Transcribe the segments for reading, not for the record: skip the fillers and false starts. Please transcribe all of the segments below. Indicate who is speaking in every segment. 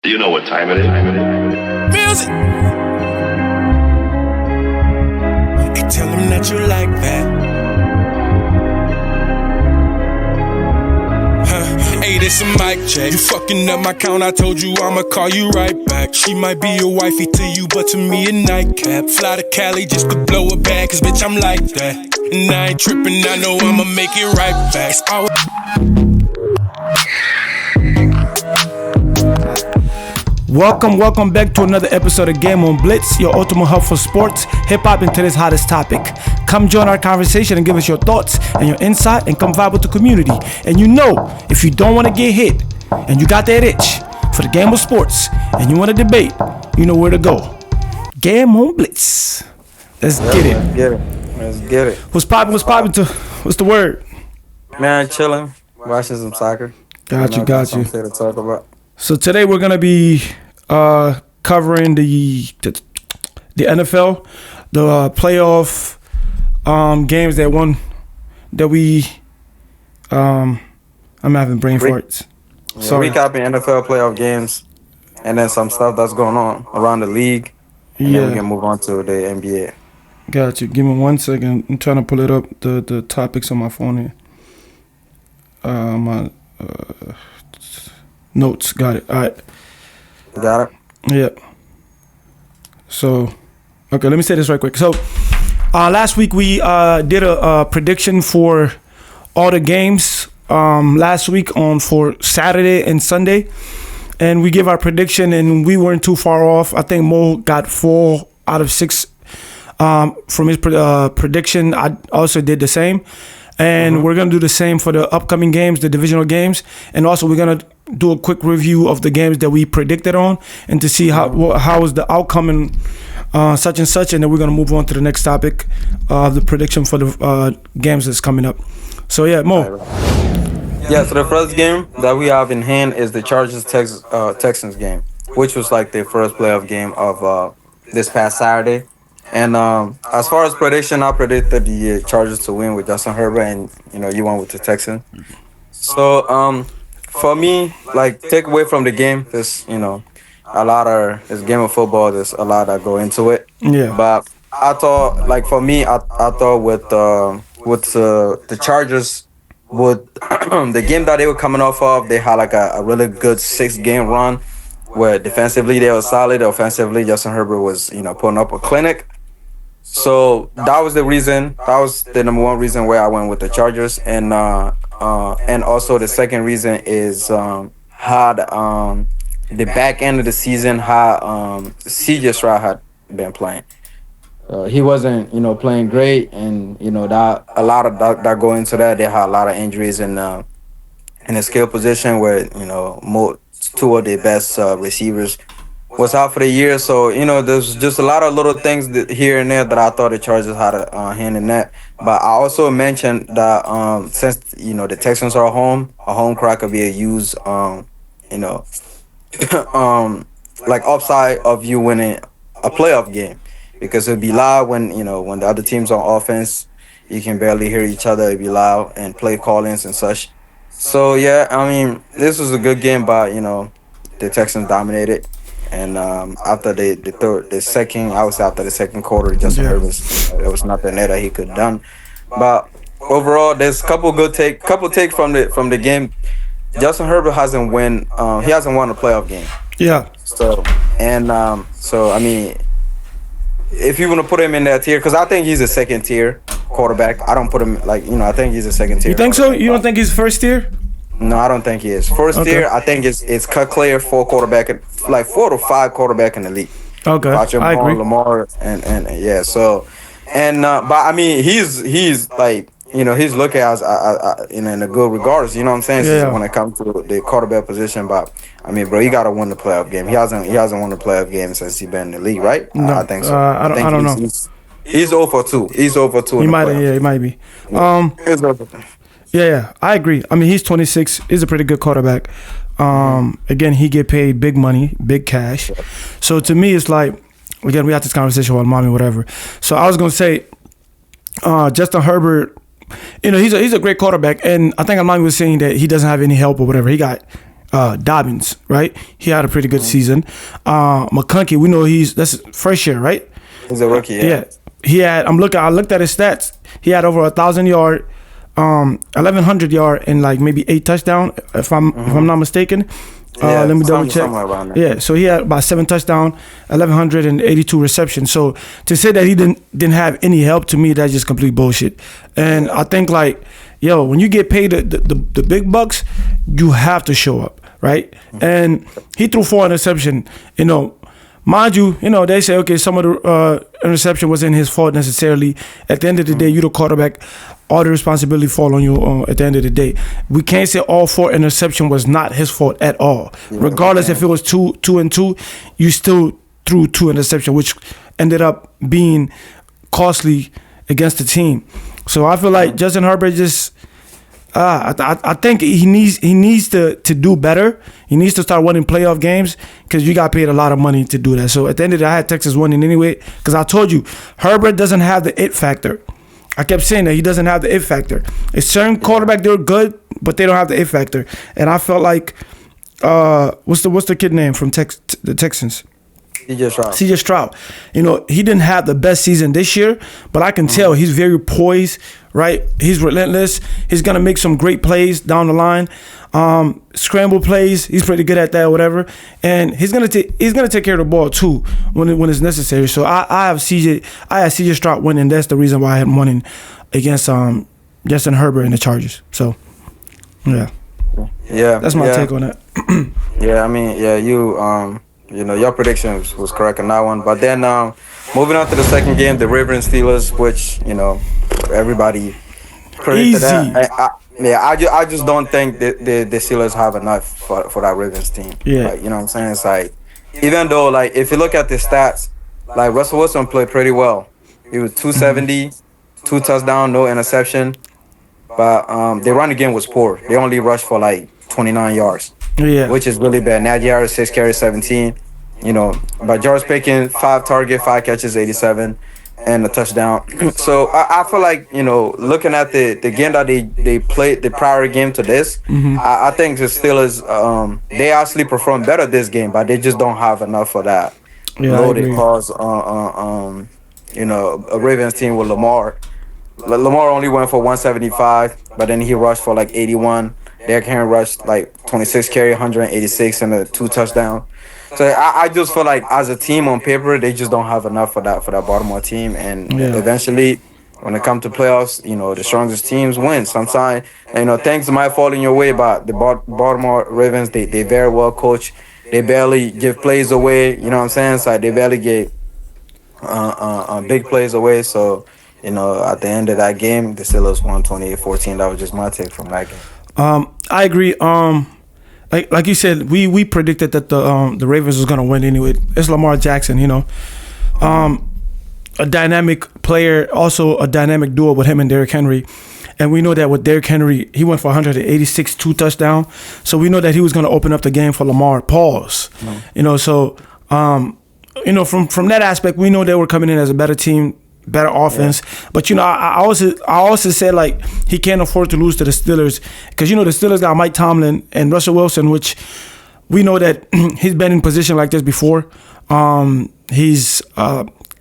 Speaker 1: You know what time it is.
Speaker 2: Music. Hey, tell them that you like that. Hey, this a mic check. You fucking up my count, I told you I'ma call you right back. She might be a wifey to you, but to me a nightcap. Fly to Cali just to blow a bag, cause bitch I'm like that. And I ain't trippin', I know I'ma make it right back.
Speaker 3: Welcome back to another episode of Gameonblitzz, your ultimate hub for sports, hip-hop, and today's hottest topic. Come join our conversation and give us your thoughts and your insight and come vibe with the community. And you know, if you don't want to get hit and you got that itch for the game of sports and you want to debate, you know where to go. Gameonblitzz. Let's get it.
Speaker 4: Let's get it.
Speaker 3: What's the word?
Speaker 4: Man, chilling, watching some soccer.
Speaker 3: Got you.
Speaker 4: Something to talk about.
Speaker 3: So today we're gonna be covering the NFL, the playoff games I'm having brain farts. Sorry.
Speaker 4: Recapping NFL playoff games, and then some stuff that's going on around the league. And then we can move on to the NBA.
Speaker 3: Got you. Give me 1 second. I'm trying to pull it up. The topics on my phone here. My notes. Got it. All right.
Speaker 4: You got it?
Speaker 3: Yeah. So, okay, let me say this right quick. So, last week we did a prediction for all the games last week for Saturday and Sunday. And we give our prediction, and we weren't too far off. I think Mo got 4 out of 6 from his prediction. I also did the same. And we're going to do the same for the upcoming games, the divisional games. And also we're going to do a quick review of the games that we predicted on and to see how is the outcome and such and such. And then we're going to move on to the next topic of the prediction for the games that's coming up. So, yeah, Mo.
Speaker 4: Yeah, so the first game that we have in hand is the Texans game, which was like the first playoff game of this past Saturday. And as far as prediction, I predicted the Chargers to win with Justin Herbert, and you went with the Texans. So for me, like, take away from the game, there's this game of football. There's a lot that go into it.
Speaker 3: Yeah.
Speaker 4: But I thought, like, for me, I thought with the Chargers, with the game that they were coming off of, they had like a really good 6-game run where defensively they were solid. Offensively, Justin Herbert was putting up a clinic. So that was the reason. That was the number one reason why I went with the Chargers, and also the second reason is how the back end of the season how CJ Stroud had been playing. He wasn't playing great, and that a lot of that go into that. They had a lot of injuries in a skill position where two of the best receivers was out for the year. So, there's just a lot of little things here and there that I thought the Chargers had a hand in that. But I also mentioned that since, the Texans are a home crowd could be a huge, like upside of you winning a playoff game. Because it'd be loud when the other team's on offense. You can barely hear each other. It'd be loud and play call-ins and such. So, yeah, I mean, this was a good game, but, the Texans dominated. And after the second quarter, Justin Herbert, there was nothing there that he could have done. But overall, there's a couple take from the game. Justin Herbert hasn't won a playoff game.
Speaker 3: Yeah.
Speaker 4: So I mean, if you want to put him in that tier, because I think he's a second tier quarterback. I don't put him I think he's a second tier.
Speaker 3: You think so? You don't think he's first tier?
Speaker 4: No, I don't think he is. First tier, I think it's cut clear 4 to 5 quarterback in the league.
Speaker 3: Okay, I agree.
Speaker 4: Lamar and yeah. So, but I mean, he's like he's looked at as in a good regards. You know what I'm saying?
Speaker 3: Yeah.
Speaker 4: When it comes to the quarterback position, but I mean, bro, you gotta win the playoff game. He hasn't won the playoff game since he's been in the league, right?
Speaker 3: No,
Speaker 4: I think so.
Speaker 3: I don't know.
Speaker 4: He's 0 for 2. He's 0 for 2.
Speaker 3: He might be.
Speaker 4: He's 0 for 2.
Speaker 3: Yeah, I agree. I mean, he's 26. He's a pretty good quarterback. Again, he get paid big money, big cash. So to me, it's like, again, we had this conversation with mommy, whatever. So I was gonna say, Justin Herbert, he's a great quarterback, and I think mommy was saying that he doesn't have any help or whatever. He got Dobbins, right? He had a pretty good season. McConkey, we know that's first year, right?
Speaker 4: He's a rookie.
Speaker 3: Yeah. He had. I looked at his stats. He had over 1,000 yard, 1,100 yard, and like maybe 8 touchdown, if I'm not mistaken.
Speaker 4: Yeah,
Speaker 3: let me double check.
Speaker 4: somewhere around there.
Speaker 3: Yeah, so he had about 7 touchdowns, 1,182 receptions. So to say that he didn't have any help, to me, that's just complete bullshit. And I think like, yo, when you get paid the big bucks, you have to show up, right? And he threw 4 interceptions. You know, mind you, they say, okay, some of the interception wasn't his fault necessarily. At the end of the day, you're the quarterback. All the responsibility fall on you at the end of the day. We can't say all 4 interception was not his fault at all. Yeah, regardless if it was 2-2, you still threw 2 interceptions, which ended up being costly against the team. So I feel like Justin Herbert just I think he needs to do better. He needs to start winning playoff games because you got paid a lot of money to do that. So at the end of the day, I had Texas winning anyway because I told you, Herbert doesn't have the it factor. I kept saying that he doesn't have the it factor. A certain quarterback, they're good, but they don't have the it factor. And I felt like, what's the kid name from the Texans? CJ Stroud. He didn't have the best season this year, but I can tell he's very poised, right? He's relentless. He's gonna make some great plays down the line. Scramble plays, he's pretty good at that, whatever. And he's gonna take care of the ball too when it's necessary. So I have CJ Stroud winning. That's the reason why I had him winning against Justin Herbert and the Chargers. So yeah, that's my take on that.
Speaker 4: Yeah, I mean, yeah, your prediction was correct on that one. But then moving on to the second game, the Ravens Steelers, which everybody predicted that. I just don't think the Steelers have enough for that Ravens team.
Speaker 3: Yeah,
Speaker 4: like, you know what I'm saying? It's like, even though like if you look at the stats, like Russell Wilson played pretty well. He was 270, 2 touchdowns, no interception. But the running game was poor. They only rushed for like 29 yards.
Speaker 3: Yeah,
Speaker 4: which is really bad. Najee Harris 6 carries 17. But George Pickens 5 target, 5 catches, 87, and a touchdown. So I feel like looking at the game that they played the prior game to this, I think the Steelers they actually performed better this game, but they just don't have enough for that. Loaded cause a Ravens team with Lamar. Lamar only went for 175, but then he rushed for like 81. Derrick Henry rushed like 26 carry, 186, and a 2 touchdown. So I just feel like as a team on paper, they just don't have enough for that Baltimore team. And eventually, when it comes to playoffs, the strongest teams win. Sometimes, things might fall in your way, but the Baltimore Ravens, they very well coach. They barely give plays away. You know what I'm saying? So they barely get big plays away. So, at the end of that game, the Steelers won 28-14. That was just my take from that game.
Speaker 3: I agree. Like you said, we predicted that the Ravens was gonna win anyway. It's Lamar Jackson, a dynamic player, also a dynamic duo with him and Derrick Henry. And we know that with Derrick Henry, he went for 186, 2 touchdowns. So we know that he was gonna open up the game for Lamar. Pause. So from that aspect, we know they were coming in as a better team, better offense. But I also said like he can't afford to lose to the Steelers because the Steelers got Mike Tomlin and Russell Wilson, which we know that he's been in position like this before. He's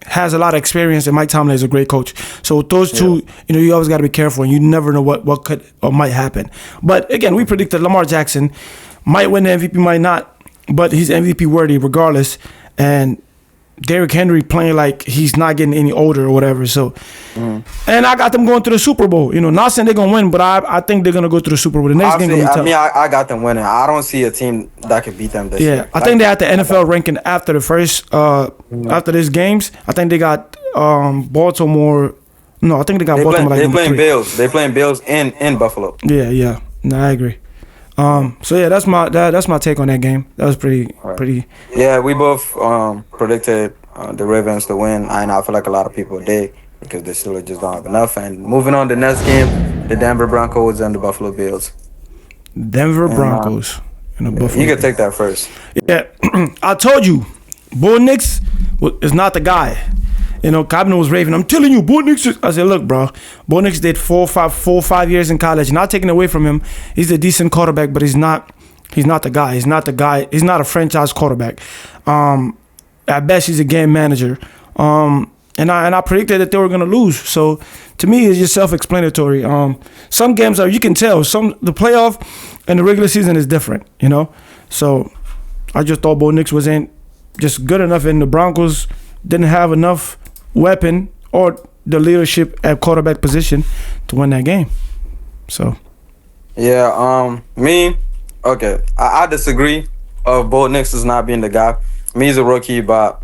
Speaker 3: has a lot of experience, and Mike Tomlin is a great coach. So those two, you always got to be careful, and you never know what could or might happen. But again, we predicted Lamar Jackson might win the MVP, might not, but he's MVP worthy regardless. And Derrick Henry playing like he's not getting any older or whatever. So, and I got them going to the Super Bowl. Not saying they're gonna win, but I think they're gonna go to the Super Bowl. The next game gonna be tough.
Speaker 4: I got them winning. I don't see a team that could beat them this year.
Speaker 3: I think they had the NFL ranking after the first after these games. I think they got Baltimore. No, I think they got Baltimore.
Speaker 4: They're playing Bills. They're playing Bills in Buffalo.
Speaker 3: Yeah. No, I agree. So yeah, that's my take on that game. That was pretty.
Speaker 4: Yeah, we both predicted the Ravens to win, and I feel like a lot of people did because the Steelers just don't have enough. And moving on to the next game, the Denver Broncos and the Buffalo Bills.
Speaker 3: Denver Broncos and the Buffalo.
Speaker 4: You can take that first.
Speaker 3: Yeah, I told you, Bo Nix is not the guy. Cabner was raving. I'm telling you, Bo Nix. I said, look, bro. Bo Nix did 4 or 5 years in college. Not taking away from him. He's a decent quarterback, but he's not He's not the guy. He's not the guy. He's not a franchise quarterback. At best, he's a game manager. And I predicted that they were going to lose. So to me, it's just self-explanatory. Some games you can tell. The playoff and the regular season is different, you know. So I just thought Bo Nix wasn't just good enough, and the Broncos didn't have enough weapon or the leadership at quarterback position to win that game. So
Speaker 4: yeah, I disagree of Bo Nix as not being the guy. He's a rookie, but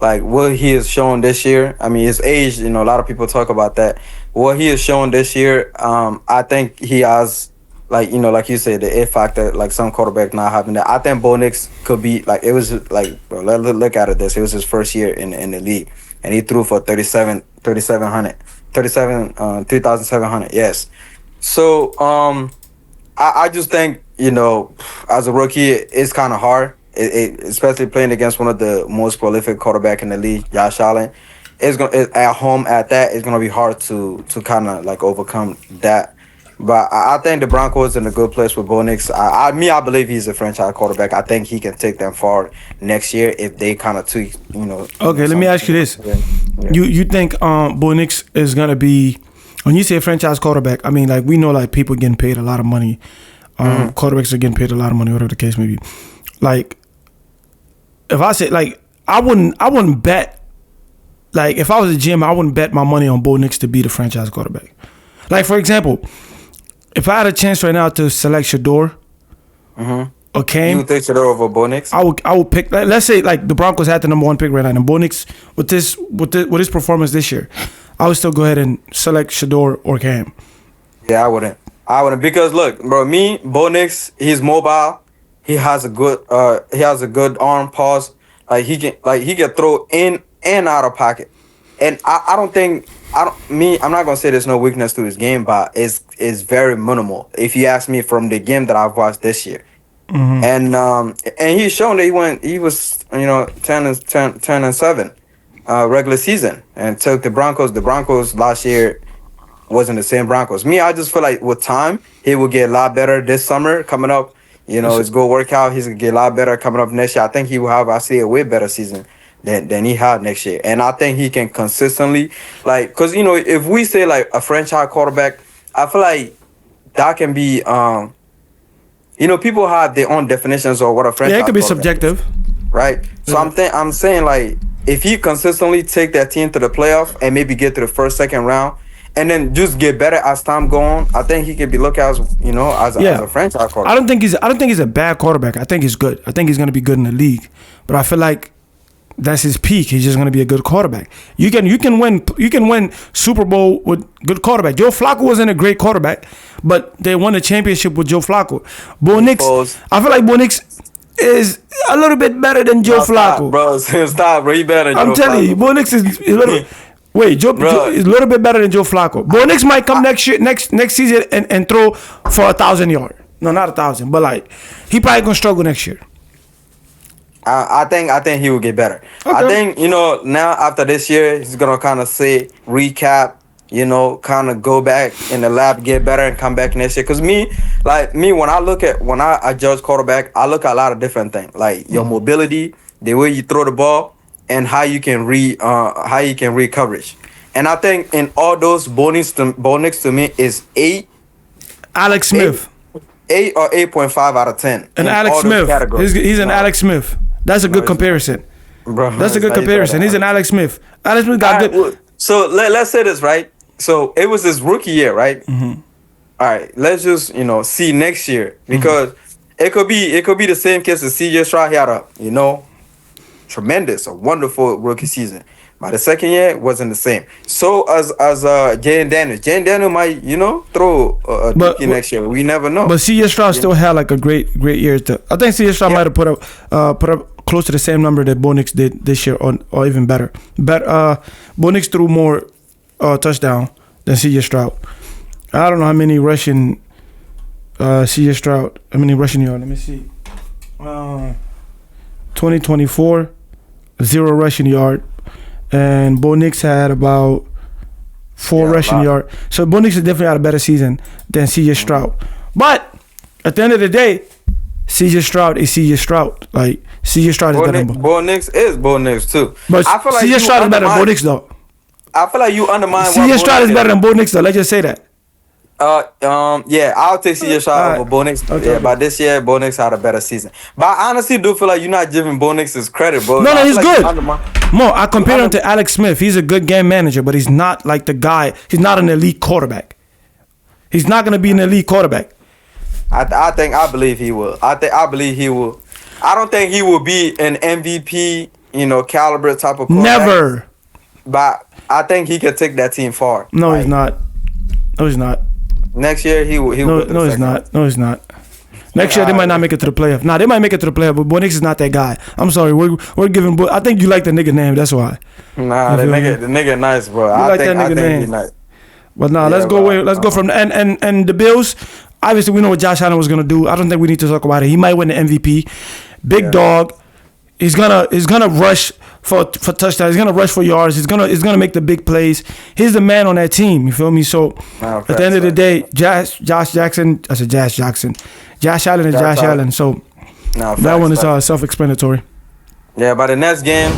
Speaker 4: like what he has shown this year, I mean, his age, you know, a lot of people talk about that. What he has shown this year, I think he has, like, you know, like you said, the it factor, like some quarterback not having that. I think Bo Nix could be, like, it was like, bro, look at it. It was his first year in the league, and he threw for 3,700, yes. So, I just think, you know, as a rookie, it's kind of hard. Especially playing against one of the most prolific quarterback in the league, Josh Allen, at home at that, it's gonna be hard to kind of like overcome that. But I think the Broncos in a good place with Bo Nix. I believe he's a franchise quarterback. I think he can take them far next year if they kind of tweak, you know.
Speaker 3: Okay, let me ask you this: you think Bo Nix is gonna be, when you say franchise quarterback? I mean, like, we know, like, people getting paid a lot of money. Quarterbacks are getting paid a lot of money, whatever the case may be. Like, if I say, like, I wouldn't bet, like, if I was a GM, I wouldn't bet my money on Bo Nix to be the franchise quarterback. Like, for example, if I had a chance right now to select Shador or Cam,
Speaker 4: you would take Shador over Bo Nix?
Speaker 3: I would pick, let's say, like, the Broncos had the number 1 pick right now, and Bo Nix, with his performance this year, I would still go ahead and select Shador or Cam.
Speaker 4: Yeah, I wouldn't, because look, bro, Bo Nix, he's mobile. He has a good arm pause. Like he can throw in and out of pocket. And I'm not gonna say there's no weakness to his game, but it's very minimal. If you ask me, from the game that I've watched this year. And he's shown that he was, you know, 10-7 regular season, and took the Broncos. The Broncos last year wasn't the same Broncos. I just feel like with time he will get a lot better this summer coming up. You know, it's good workout. He's going to get a lot better coming up next year. I think he will have, a way better season than he had next year. And I think he can consistently, like, because, you know, if we say, like, a franchise quarterback, I feel like that can be, you know, people have their own definitions of what a franchise quarterback is.
Speaker 3: Yeah, it could be subjective.
Speaker 4: Right? So I'm saying, like, if he consistently take that team to the playoff and maybe get to the first, second round, and then just get better as time go on, I think he can be looked at as, you know, as a franchise quarterback.
Speaker 3: I don't think he's a bad quarterback. I think he's good. I think he's gonna be good in the league. But I feel like that's his peak. He's just gonna be a good quarterback. You can win Super Bowl with good quarterback. Joe Flacco wasn't a great quarterback, but they won the championship with Joe Flacco. Bo Nix, I feel like Bo Nix is a little bit better than Joe Flacco.
Speaker 4: Stop, bro. He better than
Speaker 3: I'm
Speaker 4: Joe
Speaker 3: telling
Speaker 4: Flacco.
Speaker 3: you, Bo Nix is a little. Wait, Joe is a little bit better than Joe Flacco. Bo Nix might come next season and throw for 1,000 yards. No, not 1,000, but like he probably gonna struggle next year.
Speaker 4: I think he will get better. Okay. I think, you know, now after this year, he's gonna kind of recap, you know, kind of go back in the lab, get better, and come back next year. Cause when I judge quarterback, I look at a lot of different things, like your mobility, the way you throw the ball, and how you can read coverage. And I think in all those, Bo Nix to me is 8.
Speaker 3: Alex Smith.
Speaker 4: 8 or 8.5 out of 10.
Speaker 3: And Alex Smith. He's an Alex Smith. That's a good comparison.
Speaker 4: Bro,
Speaker 3: that's a good comparison. He's an Alex Smith. Alex Smith got good.
Speaker 4: So let's say this, right? So it was his rookie year, right? Mm-hmm. All right. Let's just, you know, see next year, because it could be the same case as CJ Stroud. He had a, you know, a wonderful rookie season. By the second year, it wasn't the same. So as Jane Daniel might, you know, throw a rookie next year. We never know.
Speaker 3: But C.J. Stroud still had like a great year. I think C.J. Stroud might have put up close to the same number that Bo Nix did this year, or even better. But Bo Nix threw more touchdown than C.J. Stroud. I don't know how many rushing C.J. Stroud. How many rushing yards? Let me see. 2024, 0 rushing yard. And Bo Nix had about 4 rushing yards. So Bo Nix has definitely had a better season than C.J. Stroud. But at the end of the day, CJ Stroud is CJ Stroud. Like CJ Stroud is better than
Speaker 4: Bo Nix is Bo Nix too.
Speaker 3: But
Speaker 4: I feel like
Speaker 3: CJ Stroud is better than Bo Nix though.
Speaker 4: I feel like you undermine.
Speaker 3: CJ Stroud is better than Bo Nix though. Let's just say that.
Speaker 4: Yeah, I'll take CJ Stroud over Bo Nix.
Speaker 3: Okay.
Speaker 4: Yeah, but this year Bo Nix had a better season. But I honestly do feel like you're not giving Bo Nix his credit, bro.
Speaker 3: No, he's good.
Speaker 4: Like
Speaker 3: Mo, I compare him to Alex Smith. He's a good game manager, but he's not like the guy. He's not an elite quarterback. He's not gonna be an elite quarterback.
Speaker 4: I believe he will. I believe he will. I don't think he will be an MVP, caliber type of quarterback.
Speaker 3: Never.
Speaker 4: But I think he can take that team far.
Speaker 3: No,
Speaker 4: like,
Speaker 3: he's not. No, he's not.
Speaker 4: Next year he will.
Speaker 3: No, he's not. No, he's not. Next year they might not make it to the playoff. Nah, they might make it to the playoff, but Bo Nix is not that guy. I'm sorry. We're giving. I think you like the nigga name. That's why.
Speaker 4: Nah, the nigga nice, bro.
Speaker 3: I think that nigga name.
Speaker 4: He's nice.
Speaker 3: But nah, let's go away. Let's go from and the Bills. Obviously, we know what Josh Allen was gonna do. I don't think we need to talk about it. He might win the MVP. Big dog. He's gonna rush for touchdowns. He's gonna rush for yards. He's gonna make the big plays. He's the man on that team. You feel me? So at the end of the day, Josh Jackson. I said Josh Jackson. Josh Allen is Josh Allen. So that one is self-explanatory.
Speaker 4: Yeah, but the next game,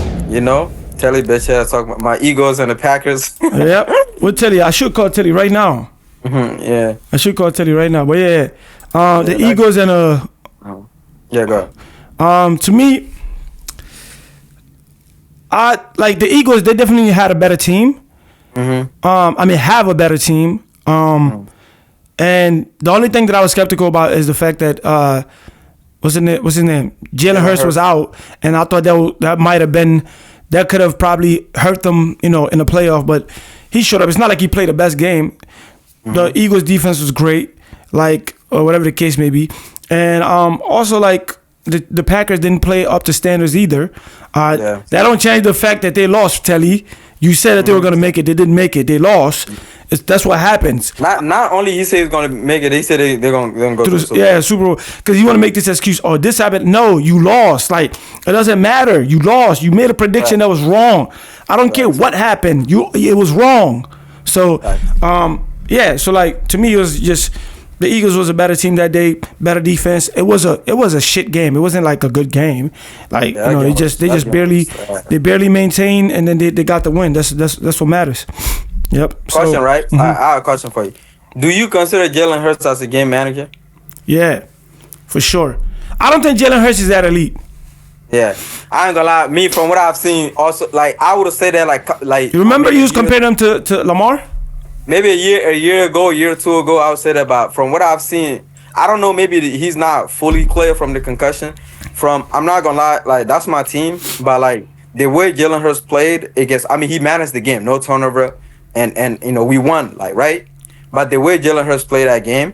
Speaker 4: Telly bitch ass talking about my Eagles and the Packers.
Speaker 3: Yep. We'll tell you. I should call Telly right now.
Speaker 4: Yeah.
Speaker 3: I should call Telly right now. But the Eagles and
Speaker 4: Yeah, go
Speaker 3: ahead. To me, I like the Eagles. They definitely had a better team. Have a better team. And the only thing that I was skeptical about is the fact that what's his name? Jalen Hurts was out, and I thought that might have been. That could have probably hurt them, in the playoff, but he showed up. It's not like he played the best game. The Eagles defense was great, or whatever the case may be. And also, the Packers didn't play up to standards either. That don't change the fact that they lost, Telly. You said that they were going to make it. They didn't make it. They lost. That's what happens.
Speaker 4: Not only he said he's going to make it, he said they're going to go to the Super Bowl.
Speaker 3: Yeah, Super Bowl. Because you want to make this excuse, oh, this happened. No, you lost. It doesn't matter. You lost. You made a prediction that was wrong. I don't care what happened. It was wrong. So, to me, it was just the Eagles was a better team that day, better defense. It was a shit game. It wasn't like a good game. They barely maintained, and then they got the win. That's what matters. Yep.
Speaker 4: Question, right? I have a question for you. Do you consider Jalen Hurts as a game manager?
Speaker 3: Yeah, for sure. I don't think Jalen Hurts is that elite.
Speaker 4: Yeah, I ain't gonna lie. Me, from what I've seen, also I would have said that
Speaker 3: You remember you was comparing him to Lamar?
Speaker 4: Maybe a year or two ago, I would say that. But from what I've seen, I don't know. Maybe he's not fully clear from the concussion. I'm not gonna lie. That's my team. But the way Jalen Hurts played against, he managed the game, no turnover, and we won. Right. But the way Jalen Hurts played that game,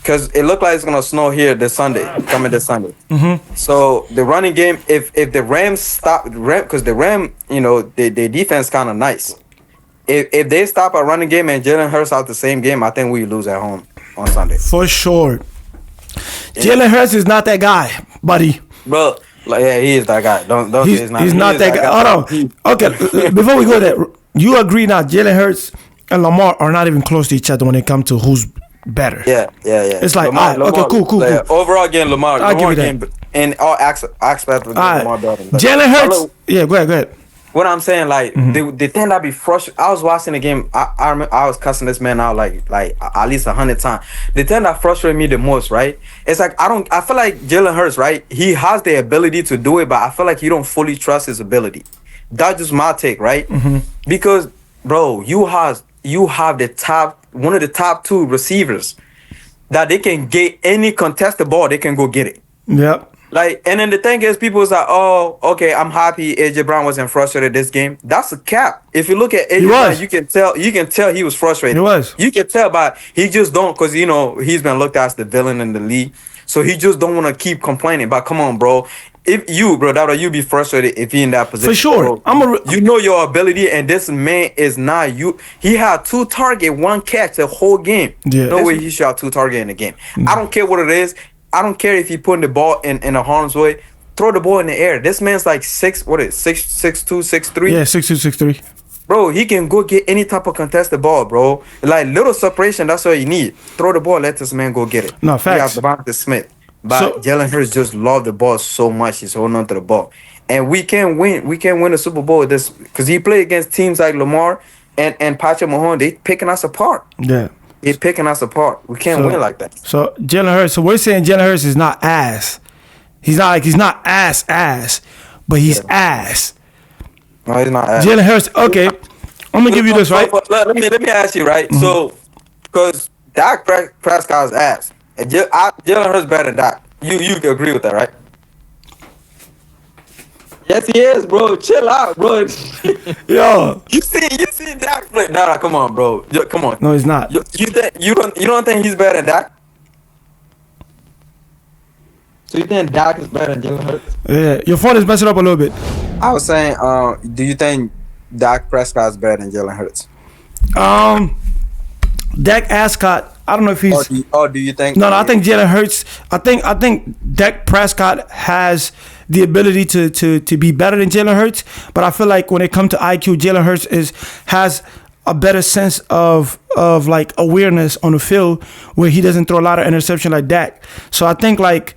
Speaker 4: because it looked like it's gonna snow here coming this Sunday. So the running game, if the Rams stop, because the Ram, their defense kind of nice. If they stop a running game and Jalen Hurts out the same game, I think we lose at home on Sunday.
Speaker 3: For sure. Yeah. Jalen Hurts is not that guy, buddy.
Speaker 4: Bro, he is that guy. Don't say he's not.
Speaker 3: He's not that guy. Hold on. Okay, before we go there, you agree now Jalen Hurts and Lamar are not even close to each other when it comes to who's better.
Speaker 4: Yeah. It's
Speaker 3: like, Lamar, okay, cool.
Speaker 4: Overall game, Lamar.
Speaker 3: I'll give you that.
Speaker 4: Game, in all aspects of Lamar better.
Speaker 3: Jalen Hurts. Yeah, go ahead.
Speaker 4: What I'm saying, the thing that be frustrating. I was watching the game. I remember I was cussing this man out like at least 100 times. The thing that frustrated me the most, right? It's I feel like Jalen Hurts, right? He has the ability to do it, but I feel like you don't fully trust his ability. That's just my take, right? Because, bro, you have one of the top two receivers that they can get any contested ball, they can go get it.
Speaker 3: Yep.
Speaker 4: And then the thing is, people is like, oh, okay, I'm happy AJ Brown wasn't frustrated this game. That's a cap. If you look at AJ Brown, you can tell he was frustrated.
Speaker 3: He was.
Speaker 4: You can tell, but he just don't, because he's been looked at as the villain in the league. So he just don't want to keep complaining. But come on, bro. If you, bro, that you be frustrated if he in that position.
Speaker 3: For sure.
Speaker 4: Bro. You know your ability, and this man is not you. He had 2 targets, 1 catch the whole game.
Speaker 3: Yeah.
Speaker 4: No way he shot 2 targets in the game. I don't care what it is. I don't care if he putting the ball in a harm's way. Throw the ball in the air. This man's like 6'2", 6'3"?
Speaker 3: Yeah, 6'2", 6'3".
Speaker 4: Bro, he can go get any type of contested ball, bro. Little separation, that's all you need. Throw the ball, let this man go get it.
Speaker 3: No, facts.
Speaker 4: You have Devontae Smith. But Jalen Hurts just loved the ball so much. He's holding on to the ball, and we can win. We can win the Super Bowl with this because he played against teams like Lamar and Patrick Mahomes. They picking us apart.
Speaker 3: Yeah.
Speaker 4: They're picking us apart. We can't win like that.
Speaker 3: So Jalen Hurts. So we're saying Jalen Hurts is not ass. He's not ass, but he's ass.
Speaker 4: No, he's not ass.
Speaker 3: Jalen Hurts. Okay, I'm gonna give you this, right?
Speaker 4: Let me ask you, right?
Speaker 3: Mm-hmm.
Speaker 4: So, because Dak Prescott's ass, and Jalen Hurts better than Dak. You agree with that, right? Yes, he is, bro. Chill out, bro.
Speaker 3: Yo,
Speaker 4: you see Dak play? Nah, come on, bro. Come on.
Speaker 3: No, he's not.
Speaker 4: You don't think he's better than Dak? So you think Dak is better than Jalen Hurts?
Speaker 3: Yeah, your phone is messing up a little bit.
Speaker 4: I was saying, do you think Dak Prescott is better than Jalen Hurts?
Speaker 3: Dak Prescott. I don't know if he's.
Speaker 4: Or do you think?
Speaker 3: No, I think Jalen Hurts. I think Dak Prescott has the ability to be better than Jalen Hurts, but I feel like when it comes to IQ, Jalen Hurts has a better sense of like awareness on the field where he doesn't throw a lot of interception like Dak. So I think like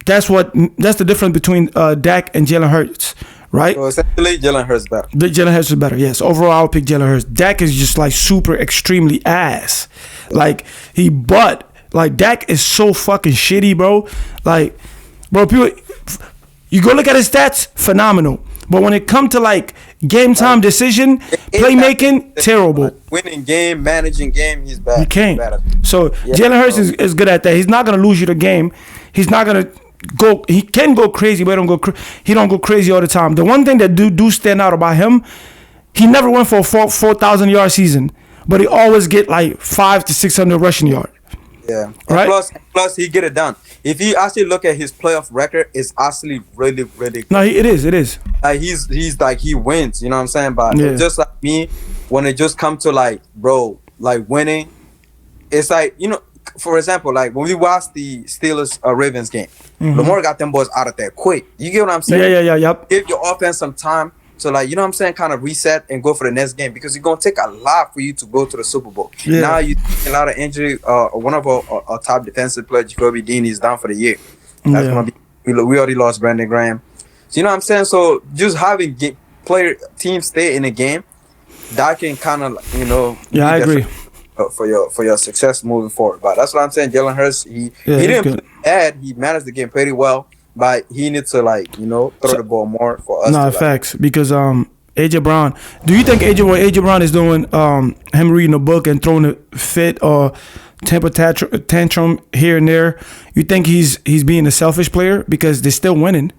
Speaker 3: that's the difference between Dak and Jalen Hurts, right?
Speaker 4: So essentially, Jalen Hurts better.
Speaker 3: Jalen Hurts is better, yes. Overall, I'll pick Jalen Hurts. Dak is just like super extremely ass. Like Dak is so fucking shitty, bro. Like, bro, people, you go look at his stats, phenomenal. But when it comes to like game time decision, playmaking, terrible.
Speaker 4: Winning game, managing game, he's bad.
Speaker 3: He can't. So
Speaker 4: Yeah.
Speaker 3: Jalen Hurts is good at that. He's not gonna lose you the game. He's not gonna go. He can go crazy, but he don't go crazy all the time. The one thing that do stand out about him, he never went for a 4,000 yard season, but he always get like 500 to 600 rushing yard.
Speaker 4: Yeah. And
Speaker 3: Right.
Speaker 4: Plus, he get it done. If you actually look at his playoff record, it's actually really, really good.
Speaker 3: No, it is.
Speaker 4: Like he's like he wins. You know what I'm saying? But
Speaker 3: Yeah.
Speaker 4: it's just like me, when it just come to like, bro, like winning, it's like, you know, for example, like when we watched the Steelers Ravens game, Lamar got them boys out of there quick. You get what I'm saying?
Speaker 3: Yeah, yep.
Speaker 4: Give your offense some time to, like, you know what I'm saying, kind of reset and go for the next game, because it's gonna take a lot for you to go to the Super Bowl.
Speaker 3: Yeah.
Speaker 4: Now you a lot of injury. One of our top defensive players, Jacoby Dean, is down for the year. That's gonna be. We already lost Brandon Graham. So you know what I'm saying. So just having teams stay in the game, that can kind of, you know.
Speaker 3: Yeah, I agree.
Speaker 4: For your success moving forward. But that's what I'm saying. Jalen Hurts, he didn't play bad. He managed the game pretty well, but he needs to, like, you know, throw the ball more for us.
Speaker 3: No, facts. Because AJ Brown, do you think AJ Brown is doing him reading a book and throwing a fit or temper tantrum here and there? You think he's being a selfish player because they're still winning?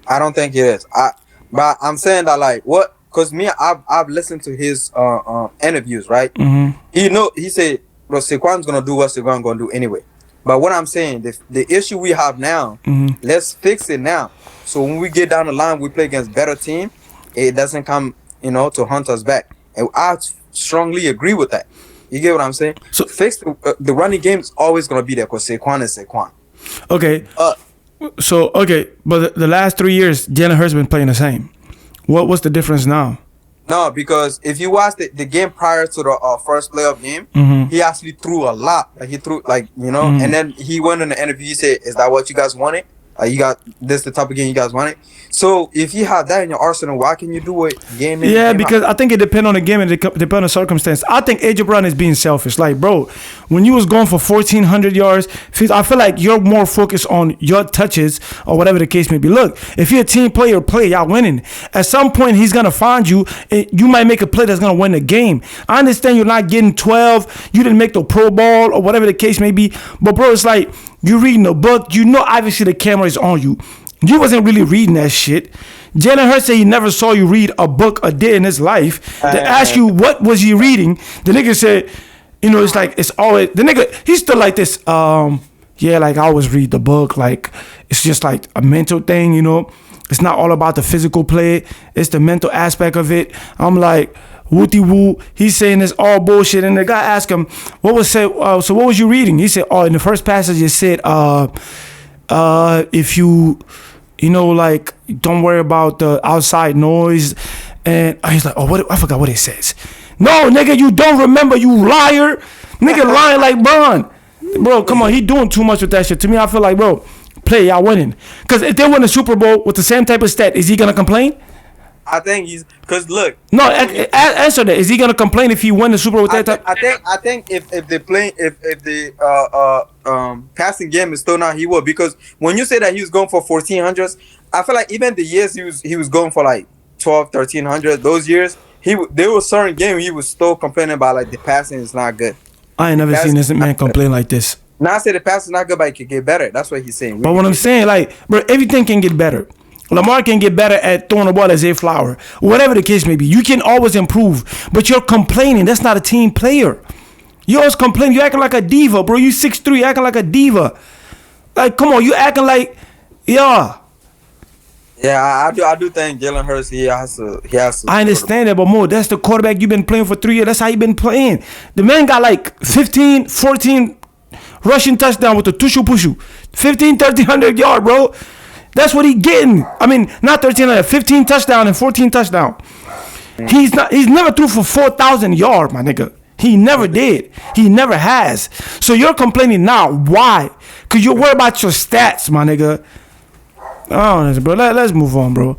Speaker 3: I
Speaker 4: don't think it is. But I'm saying that, like, what? Because me, I've listened to his interviews, right?
Speaker 3: Mm-hmm.
Speaker 4: He said, bro, Saquon's gonna do what Saquon's gonna do anyway. But what I'm saying, the issue we have now, let's fix it now. So when we get down the line, we play against better team, it doesn't come, you know, to hunt us back. And I strongly agree with that. You get what I'm saying? So fix the running game is always gonna be there because Saquon is Saquon.
Speaker 3: Okay. But the last 3 years, Jalen Hurts been playing the same. What's the difference now?
Speaker 4: No, because if you watch the game prior to the first playoff game, he actually threw a lot. Like, he threw, like, you know, and then he went in the interview, he said, is that what you guys wanted? You got this, the type of game you guys wanted. So if you have that in your arsenal, why can you do it game in?
Speaker 3: Yeah,
Speaker 4: game
Speaker 3: because
Speaker 4: out?
Speaker 3: I think it depends on the game and it depends on the circumstance. I think AJ Brown is being selfish. Like, bro, when you was going for 1,400 yards, I feel like you're more focused on your touches or whatever the case may be. Look, if you're a team player, y'all winning. At some point, he's gonna find you. You might make a play that's gonna win the game. I understand you're not getting 12. You didn't make the Pro Bowl or whatever the case may be. But bro, it's like you're reading a book. You know, obviously the camera is on you. You wasn't really reading that shit. Jalen Hurts said he never saw you read a book a day in his life. They ask you what was he reading. The nigga said, you know, it's like it's always the nigga. He's still like this. Yeah, like I always read the book. Like it's just like a mental thing, you know. It's not all about the physical play. It's the mental aspect of it. I'm like, wooty woo. He's saying this all bullshit. And the guy asked him, what was said? So what was you reading? He said, in the first passage it said, if you know, like, don't worry about the outside noise. And he's like, I forgot what it says. No, nigga, you don't remember, you liar. Nigga lying like Bron. Bro, come on, he doing too much with that shit. To me, I feel like, bro, play, y'all winning. Because if they win the Super Bowl with the same type of stat, is he gonna complain?
Speaker 4: I think he's because look.
Speaker 3: No, answer that. Is he gonna complain if he win the Super Bowl with that type?
Speaker 4: I think if they play if the passing game is still not, he will, because when you say that he was going for 1400s, I feel like even the years he was going for like 12, 1300, those years there was certain game he was still complaining about like the passing is not good.
Speaker 3: I ain't never seen this man complain like this.
Speaker 4: Now I say the passing is not good, but it can get better. That's what he's saying.
Speaker 3: But what I'm saying, like, bro, everything can get better. Lamar can get better at throwing the ball as a flower. Whatever the case may be. You can always improve. But you're complaining. That's not a team player. You always complain. You acting like a diva, bro. You 6'3", acting like a diva. Like, come on. You acting like, yeah.
Speaker 4: Yeah, I do think Jalen Hurts, he has to.
Speaker 3: I understand that, but Mo, that's the quarterback you've been playing for 3 years. That's how you been playing. The man got like 15, 14 rushing touchdown with the tushu-pushu. 15, 1,300 yard, bro. That's what he getting. I mean, not 1,300, 15 touchdown and 14 touchdown. He's never threw for 4,000 yards, my nigga. He never did. He never has. So you're complaining now. Why? Because you're worried about your stats, my nigga. Oh, bro. Let's move on, bro.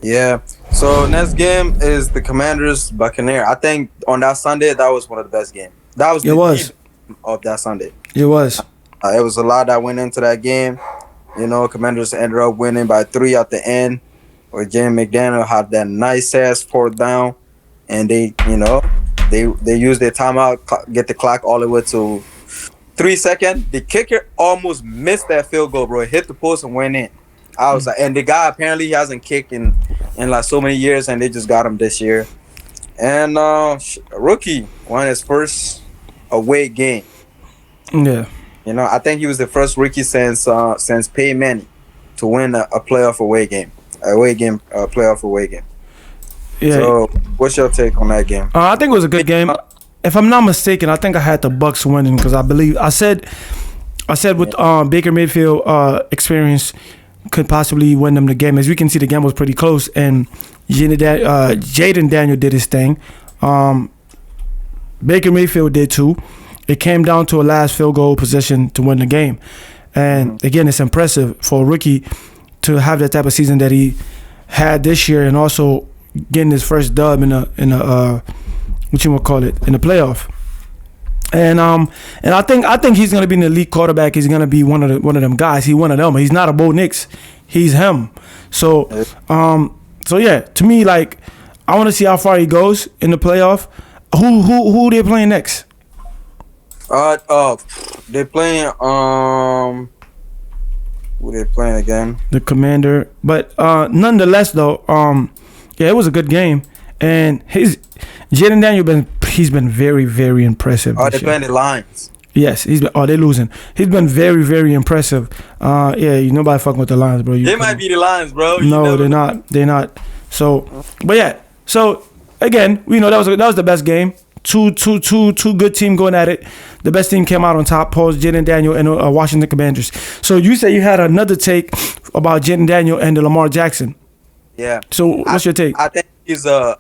Speaker 4: Yeah. So next game is the Commanders Buccaneers. I think on that Sunday, that was one of the best games. That was the peak of that Sunday.
Speaker 3: It was.
Speaker 4: It was a lot that went into that game. You know, Commanders ended up winning by 3 at the end, where James McDaniel had that nice ass 4th down, and they used their timeout, get the clock all the way to 3 seconds. The kicker almost missed that field goal, bro. It hit the post and went in. I was like, and the guy apparently hasn't kicked in like so many years, and they just got him this year. And rookie won his first away game.
Speaker 3: Yeah.
Speaker 4: You know, I think he was the first rookie since Peyton Manning to win a playoff away game, playoff away game. Yeah. So, what's your take on that game?
Speaker 3: I think it was a good game. If I'm not mistaken, I think I had the Bucs winning because I said with Baker Mayfield experience could possibly win them the game. As we can see, the game was pretty close, and Jaden Daniel did his thing. Baker Mayfield did too. It came down to a last field goal position to win the game. And again, it's impressive for a rookie to have that type of season that he had this year, and also getting his first dub in a in the playoff. And I think he's gonna be an elite quarterback. He's gonna be one of them guys. He's one of them. He's not a Bo Nix. He's him. So yeah, to me, like, I want to see how far he goes in the playoff. Who they playing next?
Speaker 4: They're playing who they playing again?
Speaker 3: The Commander. But nonetheless though, yeah, it was a good game. And Jaden Daniel he's been very, very impressive.
Speaker 4: They're playing the Lions.
Speaker 3: Yes, they're losing. He's been very, very impressive. Yeah, nobody fucking with the Lions, bro.
Speaker 4: They might be the Lions, bro.
Speaker 3: No, they're not. They're not. So, but yeah. So again, we know that was the best game. Two good team going at it. The best team came out on top. Paul's Jaden Daniel and Washington Commanders. So you said you had another take about Jaden Daniel and the Lamar Jackson.
Speaker 4: Yeah.
Speaker 3: So what's your take?
Speaker 4: I think he's a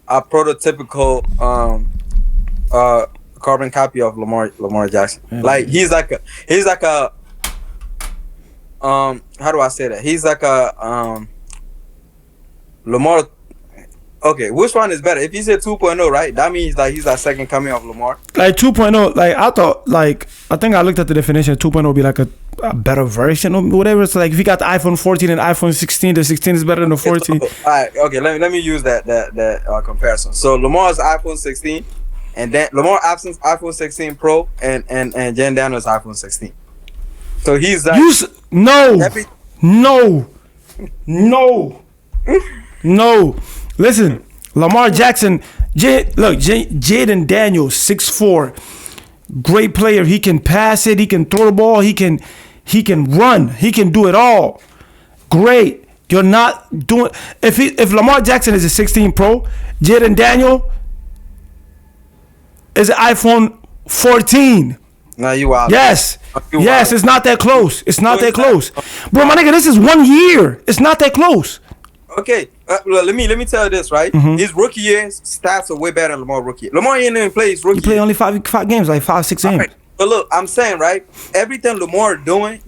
Speaker 4: prototypical carbon copy of Lamar Jackson. Yeah. Like he's like a how do I say that? He's like a Lamar. Okay, which one is better? If you said 2.0, right? That means like he's that second coming of Lamar.
Speaker 3: Like 2.0, like I think I looked at the definition. 2.0 would be like a better version or whatever. It's like if you got the iPhone 14 and iPhone 16, the 16 is better than the 14.
Speaker 4: All right, okay. Let me use that comparison. So Lamar's iPhone 16, and then Lamar absence iPhone 16 Pro, and Jen Daniel's iPhone 16. So he's like
Speaker 3: no. Listen, Lamar Jackson. Jaden Daniels, 6'4", great player. He can pass it. He can throw the ball. He can run. He can do it all. Great. You're not doing. If Lamar Jackson is a 16 Pro, Jaden Daniel is an iPhone 14.
Speaker 4: No, you are.
Speaker 3: Yes. Yes, it's not that close. It's not that close. Bro, my nigga, this is 1 year. It's not that close.
Speaker 4: Okay, let me tell you this, right? His rookie years stats are way better than Lamar rookie. Lamar ain't even play his rookie.
Speaker 3: He played only five games, like 5-6 games.
Speaker 4: But look, I'm saying, right? Everything Lamar doing,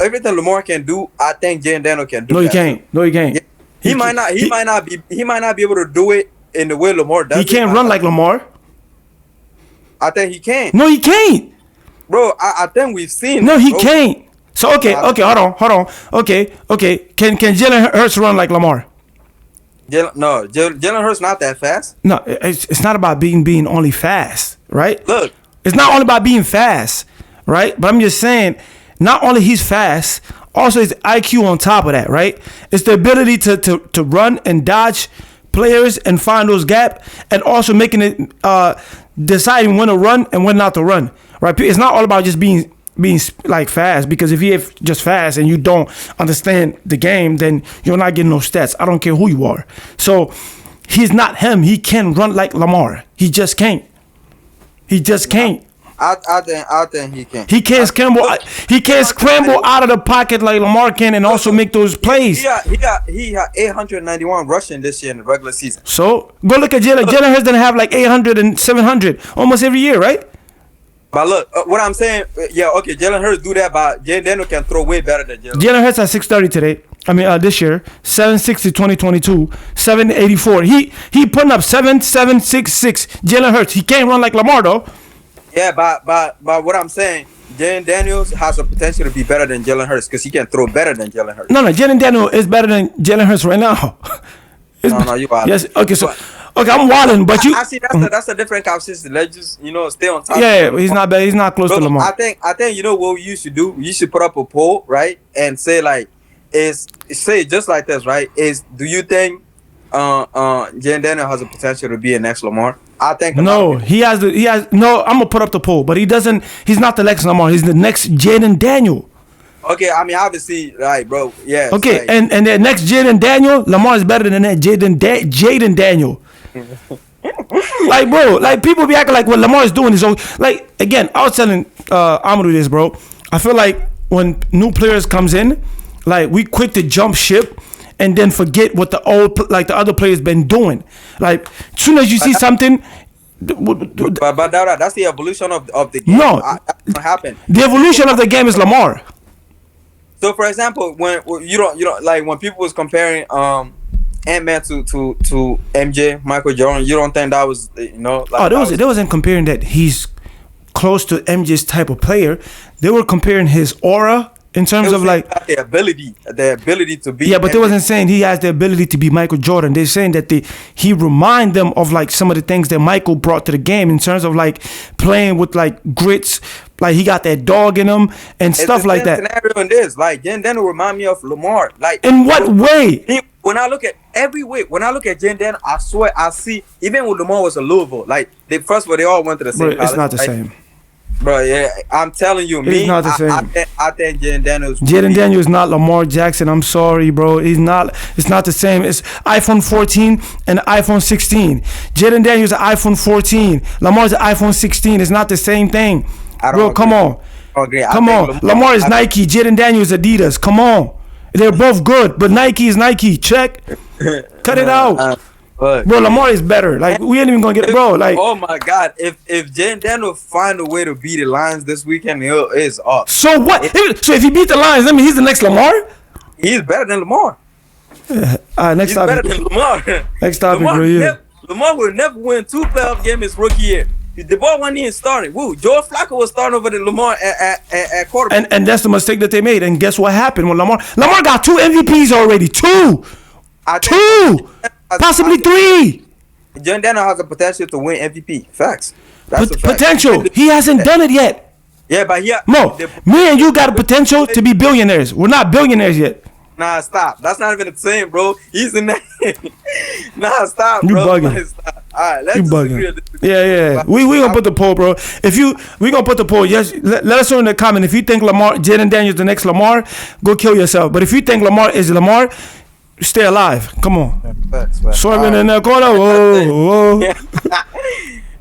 Speaker 4: everything Lamar can do, I think Jalen Daniels can do.
Speaker 3: No, he can't. No, he can't.
Speaker 4: Yeah. He might not be able to do it in the way Lamar does.
Speaker 3: He can't run like Lamar.
Speaker 4: I think he can.
Speaker 3: No, he can't.
Speaker 4: Bro, I think we've seen.
Speaker 3: No, he
Speaker 4: bro.
Speaker 3: can't. So okay, hold on. Okay. Can Jalen Hurts run like Lamar?
Speaker 4: Jalen Hurts not that fast.
Speaker 3: No, it's not about being only fast, right?
Speaker 4: Look,
Speaker 3: it's not only about being fast, right? But I'm just saying, not only he's fast, also his IQ on top of that, right? It's the ability to run and dodge players and find those gaps, and also making it deciding when to run and when not to run, right? It's not all about just being like fast, because if you're just fast and you don't understand the game, then you're not getting no stats. I don't care who you are. So he's not him. He can run like Lamar. He just can't. He just can't.
Speaker 4: I think he can.
Speaker 3: He can't scramble. He can't scramble out of the pocket like Lamar can, and also make those plays.
Speaker 4: He got 891 rushing this year in the regular season.
Speaker 3: So go look at Jalen. Jalen Hurts didn't have like 800 and 700 almost every year, right?
Speaker 4: But look, what I'm saying, Jalen Hurts do that, but Jalen Daniels can throw way better than Jalen.
Speaker 3: Jalen Hurts at 630 today. I mean, this year, 760 2022, 784. He putting up 7766. Jalen Hurts. He can't run like Lamar though.
Speaker 4: Yeah, but what I'm saying, Jalen Daniels has a potential to be better than Jalen Hurts because he can throw better than Jalen Hurts.
Speaker 3: No, Jalen Daniels is better than Jalen Hurts right now.
Speaker 4: No, you are.
Speaker 3: Yes. Okay, so I'm wilding, but you.
Speaker 4: I see that's a different conversation. Let's just stay on top.
Speaker 3: Yeah, he's not bad. He's not close to Lamar.
Speaker 4: I think what you should do. You should put up a poll, right, and say just like this, right? Do you think Jalen Daniels has a potential to be a next Lamar? I think
Speaker 3: no. He has. No, I'm gonna put up the poll, but he doesn't. He's not the next Lamar. He's the next Jaden Daniel.
Speaker 4: Okay, I mean obviously, right, bro. Yeah.
Speaker 3: Okay, and the next Jaden Daniel, Lamar is better than that Jaden Daniel. Like, bro, like people be acting like what Lamar is doing is like. Again, I was telling Amadou this, bro. I feel like when new players comes in, like we quick to jump ship and then forget what the other players been doing. Like, as soon as you see something.
Speaker 4: But that's the evolution of the game.
Speaker 3: No,
Speaker 4: that's what happened.
Speaker 3: The evolution of the game is Lamar.
Speaker 4: So, for example, when you don't like when people was comparing Ant-Man to MJ, Michael Jordan, you don't think that was Like,
Speaker 3: they wasn't comparing that he's close to MJ's type of player. They were comparing his aura. In terms of like
Speaker 4: the ability to be.
Speaker 3: Yeah, but they wasn't saying he has the ability to be Michael Jordan. They're saying that he remind them of like some of the things that Michael brought to the game in terms of like playing with like grits, like he got that dog in him and stuff like that.
Speaker 4: Scenario in this, like Jen Daniel remind me of Lamar. Like
Speaker 3: in what way?
Speaker 4: When I look at every way, when I look at Jen Daniel, I swear I see even when Lamar was a Louisville, like first of all they all went to the same college.
Speaker 3: It's not the same.
Speaker 4: Bro, yeah, I'm telling you,
Speaker 3: it's not the same.
Speaker 4: I think Jaden Daniels.
Speaker 3: Jaden Daniels is not Lamar Jackson. I'm sorry, bro. He's not. It's not the same. It's iPhone 14 and iPhone 16. Jaden Daniels is iPhone 14. Lamar's an iPhone 16. It's not the same thing, bro. Come on, come on. Lamar is Nike. Jaden Daniels is Adidas. Come on, they're both good, but Nike is Nike. Check. Cut it out. Bro, Lamar is better. Like we ain't even gonna get bro. Like
Speaker 4: oh my god, if Jaden Daniels find a way to beat the Lions this weekend, it's up.
Speaker 3: So what? So if he beat the Lions, I mean he's the next Lamar.
Speaker 4: He's better than Lamar.
Speaker 3: Next topic.
Speaker 4: Better than Lamar.
Speaker 3: Next topic, bro. Yeah.
Speaker 4: Lamar will never win 2 playoff games his rookie year. The ball wasn't even starting. Woo, Joe Flacco was starting over the Lamar at quarterback.
Speaker 3: And that's the mistake that they made. And guess what happened when Lamar got 2 MVPs already. 2. Possibly 3.
Speaker 4: Jaden Daniels has the potential to win MVP. Facts. That's a fact.
Speaker 3: Potential. He hasn't done it yet.
Speaker 4: Yeah, but
Speaker 3: me and you got a potential to be billionaires. We're not billionaires yet.
Speaker 4: Nah, stop. That's not even the same, bro. He's in that. Nah, stop,
Speaker 3: you
Speaker 4: bro.
Speaker 3: Bugging.
Speaker 4: Stop. All right, let's
Speaker 3: you bugging. Yeah. We gonna put the poll, bro. We gonna put the poll. Yes, let us know in the comment if you think Jaden Daniels the next Lamar. Go kill yourself. But if you think Lamar is Lamar, stay alive. Come on.
Speaker 4: Facts.
Speaker 3: Swerving in that corner. Whoa.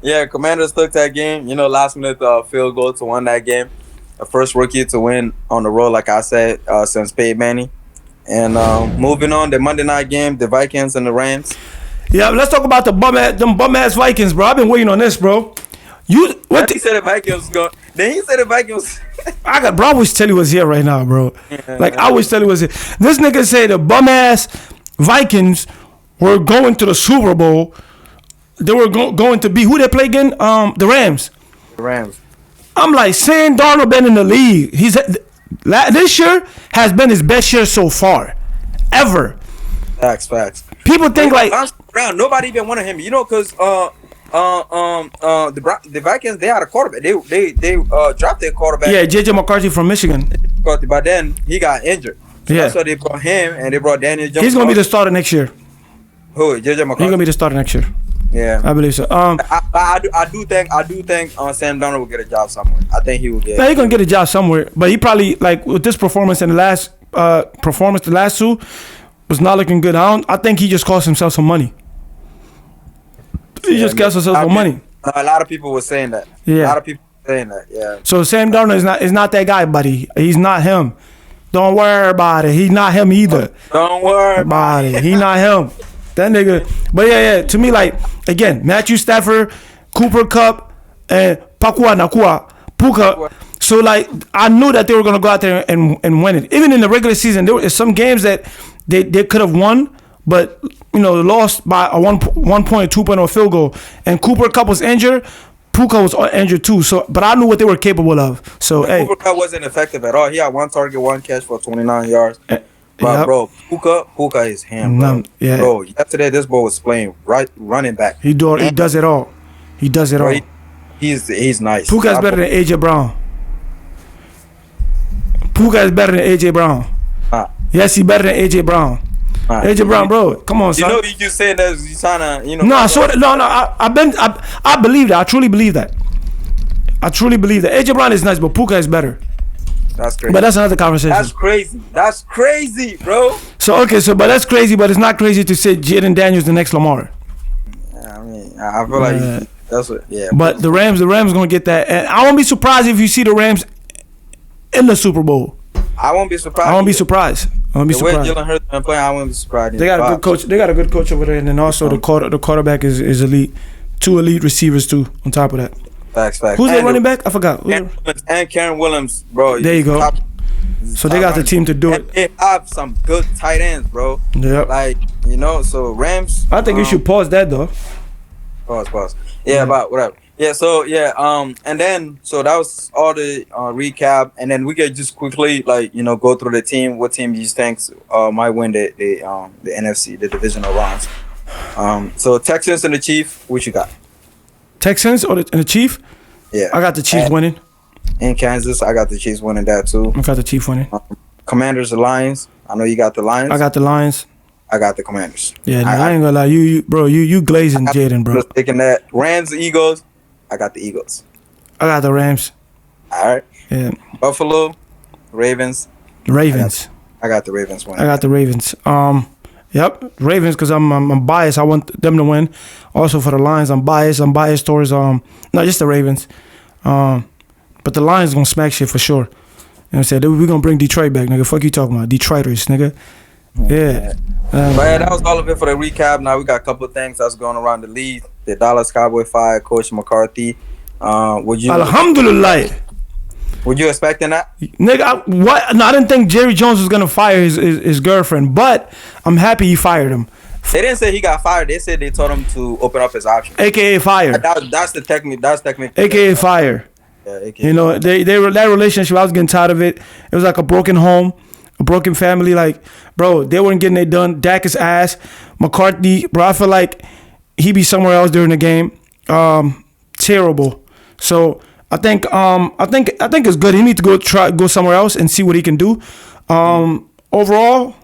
Speaker 4: Yeah, Commanders took that game. Last minute field goal to win that game. The first rookie to win on the road, like I said, since Peyton Manning. And moving on, the Monday night game, the Vikings and the Rams.
Speaker 3: Yeah, let's talk about them bum ass Vikings, bro. I've been waiting on this, bro. You what?
Speaker 4: He said the Vikings was going. Then he said the Vikings.
Speaker 3: Bro, I wish Telly was here right now, bro. Like I wish Telly was here. This nigga said the bum ass Vikings were going to the Super Bowl. They were going to be who they play again? The Rams.
Speaker 4: The Rams.
Speaker 3: I'm like, Sam Darnold been in the league. This year has been his best year so far, ever.
Speaker 4: Facts.
Speaker 3: People think like
Speaker 4: Brown. Nobody even wanted him. You know, because the Vikings, they had a quarterback. They drafted a quarterback.
Speaker 3: Yeah, JJ McCarthy from Michigan.
Speaker 4: But then he got injured.
Speaker 3: Yeah.
Speaker 4: So they brought him and they brought Daniel Jones.
Speaker 3: He's gonna be the starter next year.
Speaker 4: Who? JJ McCarthy.
Speaker 3: He's gonna be the starter next year.
Speaker 4: Yeah,
Speaker 3: I believe so.
Speaker 4: I do think Sam Darnold will get a job somewhere. I think he will get.
Speaker 3: Yeah, he's gonna get a job somewhere, but he probably like with this performance in the last the last two was not looking good. I think he just cost himself some money. He just cost himself some money.
Speaker 4: A lot of people were saying that.
Speaker 3: Yeah,
Speaker 4: a lot of people were saying that. Yeah.
Speaker 3: So Sam Darnold is not that guy, buddy. He's not him. Don't worry about it. He's not him either.
Speaker 4: Don't worry
Speaker 3: about it. He's not him. That nigga. But yeah. To me, like again, Matthew Stafford, Cooper Kupp, and Puka. So like I knew that they were gonna go out there and win it. Even in the regular season, there were some games that they could have won, but lost by a 1 point, 2 point or field goal. And Cooper Kupp was injured. Puka was injured too. So, but I knew what they were capable of. So hey,
Speaker 4: Cooper Kupp wasn't effective at all. He had 1 target, 1 catch for 29 yards. But bro, Puka is him, bro.
Speaker 3: Yeah.
Speaker 4: Bro, yesterday this boy was playing right running back.
Speaker 3: He does it all. He does it all.
Speaker 4: He's nice.
Speaker 3: Puka is better than AJ Brown. Puka is better than AJ Brown. Yes, he's better than AJ Brown. AJ Brown, bro, come on, son.
Speaker 4: You just saying that you trying to,
Speaker 3: No, I believe that. I truly believe that. AJ Brown is nice, but Puka is better.
Speaker 4: That's crazy.
Speaker 3: But that's another conversation.
Speaker 4: That's crazy, bro.
Speaker 3: But that's crazy, but it's not crazy to say Jaden Daniels the next Lamar.
Speaker 4: I mean, I feel like that's what. Yeah.
Speaker 3: But the Rams gonna get that, and I won't be surprised if you see the Rams in the Super Bowl.
Speaker 4: I won't be surprised.
Speaker 3: I won't be surprised.
Speaker 4: The way Jalen Hurts been playing, I won't be surprised.
Speaker 3: They got a good coach. They got a good coach over there, and then also the quarterback is elite. 2 elite receivers too. On top of that.
Speaker 4: Facts.
Speaker 3: Who's their running back? I forgot.
Speaker 4: And Karen Williams, bro.
Speaker 3: There you go. So they got the team to do it.
Speaker 4: They have some good tight ends, bro.
Speaker 3: Yep.
Speaker 4: Like, so Rams.
Speaker 3: I think you should pause that though.
Speaker 4: Pause. Yeah, but whatever. Yeah, and then that was all the recap, and then we could just quickly go through the team. What team do you think might win the NFC, the divisional rounds? So Texans and the Chiefs, what you got?
Speaker 3: Texans and the Chiefs?
Speaker 4: Yeah.
Speaker 3: I got the Chiefs winning.
Speaker 4: In Kansas, I got the Chiefs winning that too.
Speaker 3: I got the Chiefs winning.
Speaker 4: Commanders, the Lions. I know you got the Lions.
Speaker 3: I got the Lions.
Speaker 4: I got the Commanders.
Speaker 3: Yeah, I ain't gonna lie. You glazing Jaden, bro.
Speaker 4: Taking that. Rams, Eagles. I got the Eagles.
Speaker 3: I got the Rams.
Speaker 4: All right.
Speaker 3: Yeah.
Speaker 4: Buffalo, Ravens.
Speaker 3: Ravens.
Speaker 4: I got the Ravens winning.
Speaker 3: I got the Ravens. Yep, Ravens, because I'm biased. I want them to win. Also for the Lions, I'm biased. I'm biased towards not just the Ravens, but the Lions gonna smack shit for sure. You know what I'm saying? We're gonna bring Detroit back, nigga. Fuck you talking about Detroiters, nigga. Yeah.
Speaker 4: But yeah, that was all of it for the recap. Now we got a couple of things that's going around the league. The Dallas Cowboys fired Coach McCarthy.
Speaker 3: Alhamdulillah.
Speaker 4: Were you expecting that?
Speaker 3: Nigga, what? No, I didn't think Jerry Jones was gonna fire his girlfriend, but I'm happy he fired him.
Speaker 4: They didn't say he got fired. They said they told him to open up his options.
Speaker 3: AKA fire.
Speaker 4: That's the technique. That's technique.
Speaker 3: AKA fire.
Speaker 4: Yeah, AKA.
Speaker 3: They were that relationship. I was getting tired of it. It was like a broken home, a broken family. Like, bro, they weren't getting it done. Dak is ass. McCarthy, bro, I feel like he be somewhere else during the game. Terrible. So I think it's good. He needs to go somewhere else and see what he can do. Overall,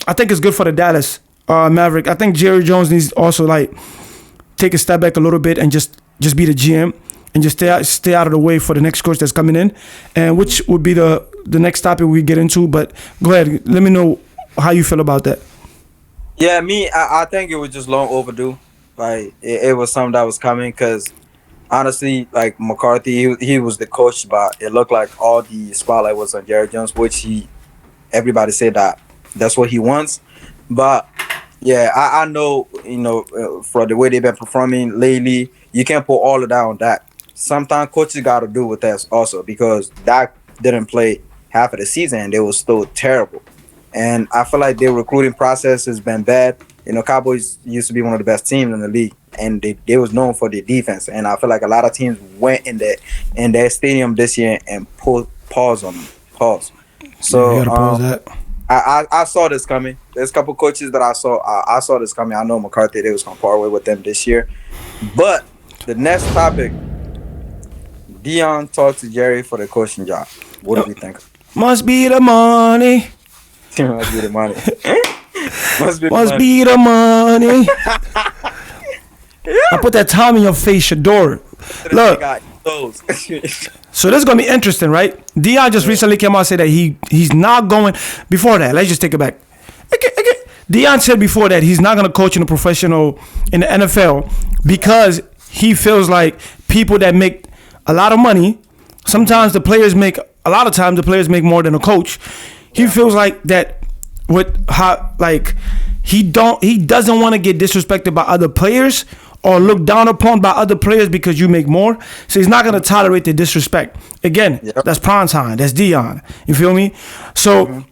Speaker 3: I think it's good for the Dallas Maverick. I think Jerry Jones needs to also take a step back a little bit and just be the GM and just stay out of the way for the next coach that's coming in, and which would be the next topic we get into. But go ahead, let me know how you feel about that.
Speaker 4: Yeah, I think it was just long overdue. Like it was something that was coming because honestly, like McCarthy, he was the coach, but it looked like all the spotlight was on Jerry Jones, which everybody said that's what he wants. But yeah, I know for the way they've been performing lately, you can't put all of that on Dak. Sometimes coaches got to do with that also because Dak didn't play half of the season and they were still terrible. And I feel like their recruiting process has been bad. Cowboys used to be one of the best teams in the league, and they was known for their defense. And I feel like a lot of teams went in their stadium this year and put pause on them. Pause. So
Speaker 3: pause that.
Speaker 4: I saw this coming. There's a couple coaches that I saw this coming. I know McCarthy, they was gonna part way with them this year. But the next topic, Deion talked to Jerry for the coaching job. What do you think?
Speaker 3: Must be the money.
Speaker 4: Must be the money. Must
Speaker 3: be the money. I put that time in your face, Shador. Look. So this is gonna be interesting, right? Deion just recently came out and said that he's not going. Before that, let's just take it back. Deion said before that he's not gonna coach in the NFL because he feels like people that make a lot of money. Sometimes the players make more than a coach. He feels like that he doesn't want to get disrespected by other players or looked down upon by other players because you make more. So he's not going to tolerate the disrespect. Again, That's prime time. That's Deion. You feel me? So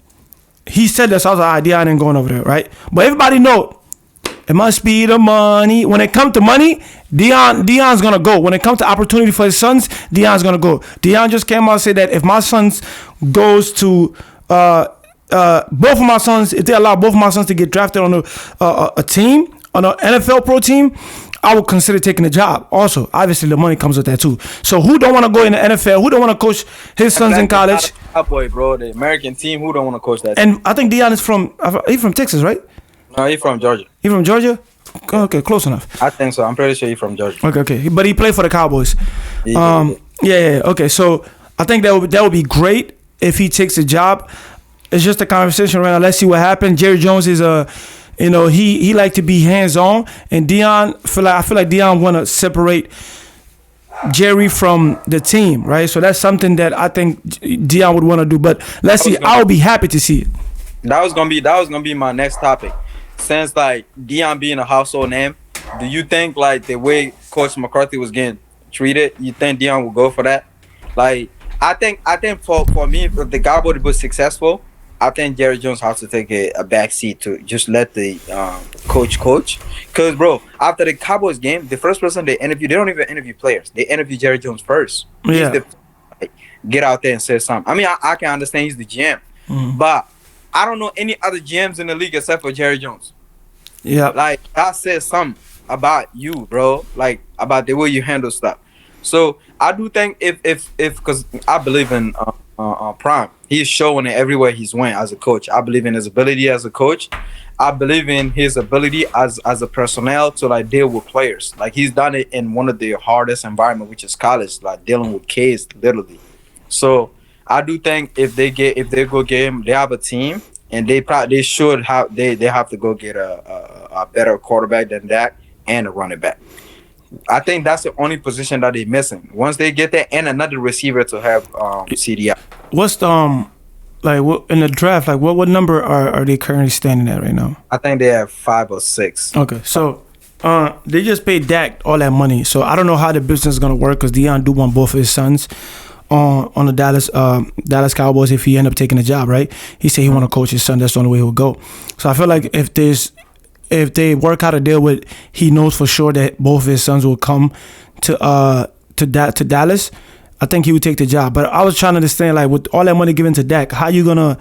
Speaker 3: he said that. So I was like, Deion ain't going over there, right? But everybody know it must be the money. When it comes to money, Deion's going to go. When it comes to opportunity for his sons, Deion's going to go. Deion just came out and said that if my sons goes to both of my sons, if they allow both of my sons to get drafted on a team, on an NFL pro team, I would consider taking the job. Also, obviously, the money comes with that too. So, who don't want to go in the NFL? Who don't want to coach his sons in college?
Speaker 4: Cowboy, bro, the American team. Who don't want to coach that?
Speaker 3: And I think Deion is from Texas, right?
Speaker 4: No, he's from Georgia.
Speaker 3: He from Georgia? Okay, close enough.
Speaker 4: I think so. I'm pretty sure he's from Georgia.
Speaker 3: Okay. But he played for the Cowboys. Yeah. Okay, so I think that would be great if he takes the job. It's just a conversation right now. Let's see what happens. Jerry Jones is he like to be hands on, and I feel like Deion want to separate Jerry from the team, right? So that's something that I think Deion would want to do. But let's see. I would be happy to see it.
Speaker 4: That was gonna be my next topic. Since like Deion being a household name, do you think like the way Coach McCarthy was getting treated, you think Deion will go for that? Like I think for me, if the Cowboys was successful, I think Jerry Jones has to take a back seat to just let the coach. Because, bro, after the Cowboys game, the first person they interview, they don't even interview players. They interview Jerry Jones first.
Speaker 3: Yeah.
Speaker 4: Get out there and say something. I mean, I can understand he's the GM. But I don't know any other GMs in the league except for Jerry Jones.
Speaker 3: Yeah.
Speaker 4: Like, that says something about you, bro. Like, about the way you handle stuff. So, I do think if because I believe in Prime. He's showing it everywhere he's went as a coach. I believe in his ability as a coach. I believe in his ability as a personnel to like deal with players. Like he's done it in one of the hardest environment, which is college, like dealing with kids literally. So I do think if they go get him, they have a team and they have to go get a better quarterback than that and a running back. I think that's the only position that they're missing. Once they get that and another receiver to have CDI.
Speaker 3: What's what in the draft? Like what number are they currently standing at right now?
Speaker 4: I think they have 5 or 6.
Speaker 3: Okay, so they just paid Dak all that money. So I don't know how the business is gonna work because Deion do want both of his sons on the Dallas Cowboys if he end up taking the job, right? He said he want to coach his son. That's the only way he would go. So I feel like if they work out a deal with, he knows for sure that both of his sons will come to Dallas. I think he would take the job. But I was trying to understand, like, with all that money given to Dak, what are you gonna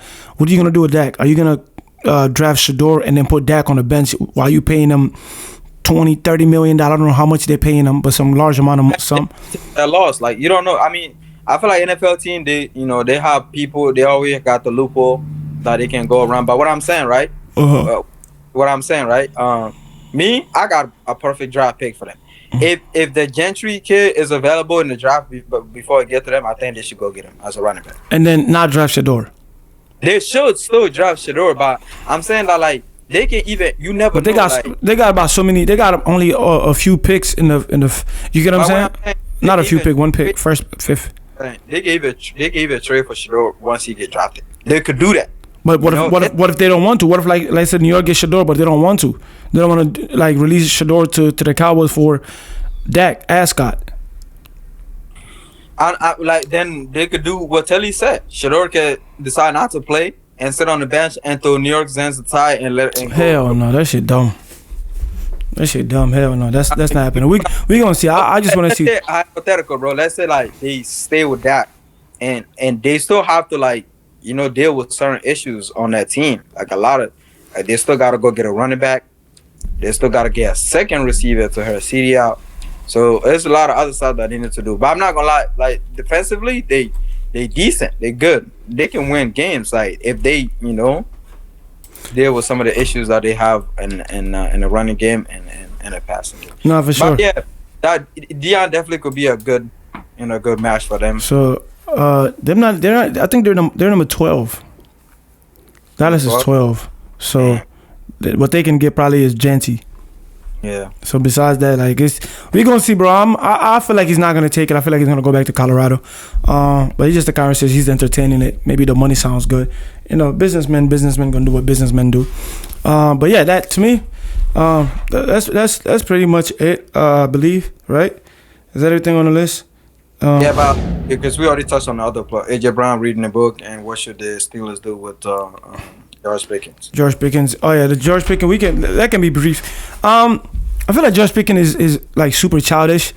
Speaker 3: do with Dak? Are you gonna draft Shador and then put Dak on the bench while you paying him $20-30 million? I don't know how much they're paying him, but some large amount of some.
Speaker 4: That loss, like you don't know. I mean, I feel like NFL team, they have people. They always got the loophole that they can go around. But what I'm saying, right? Me, I got a perfect draft pick for them. If the Gentry kid is available in the draft before I get to them, I think they should go get him as a running back.
Speaker 3: And then not draft Shador.
Speaker 4: They should still draft Shador, but I'm saying that like they can even you never.
Speaker 3: But they got about so many. They got only a few picks in the. You get what I'm saying? Not a few pick, one pick, first, fifth.
Speaker 4: They gave a trade for Shador once he get drafted. They could do that.
Speaker 3: But what if they don't want to? What if like I said, New York gets Shador, but they don't want to? They don't want to like release Shador to the Cowboys for Dak Ascot.
Speaker 4: I like then they could do what Telly said. Shador could decide not to play and sit on the bench and throw New York Zens a tie and let it.
Speaker 3: Hell no, that shit dumb. That shit dumb. Hell no, that's not happening. We gonna see. I just want to see.
Speaker 4: Hypothetical, bro. Let's say like they stay with Dak, and they still have to like deal with certain issues on that team. Like a lot of, like they still gotta go get a running back. They still gotta get a second receiver to her CD out. So there's a lot of other stuff that they need to do. But I'm not gonna lie, like defensively, they decent. They good. They can win games. Like if they deal with some of the issues that they have in the running game and the passing game.
Speaker 3: No, for sure.
Speaker 4: But yeah, that Deion definitely could be a good match for them.
Speaker 3: So they're not. I think they're number 12. Dallas is 12. So what they can get probably is Genty.
Speaker 4: Yeah.
Speaker 3: So besides that, like we're gonna see, bro. I feel like he's not gonna take it. I feel like he's gonna go back to Colorado. But he's just the conversation. He's entertaining it. Maybe the money sounds good. Businessmen gonna do what businessmen do. But yeah, that to me, that's pretty much it. I believe, right? Is that everything on the list?
Speaker 4: Yeah, but because we already touched on the other part. AJ Brown reading a book, and what should the Steelers do with George Pickens?
Speaker 3: George Pickens. Oh yeah, the George Pickens. That can be brief. I feel like George Pickens is like super childish.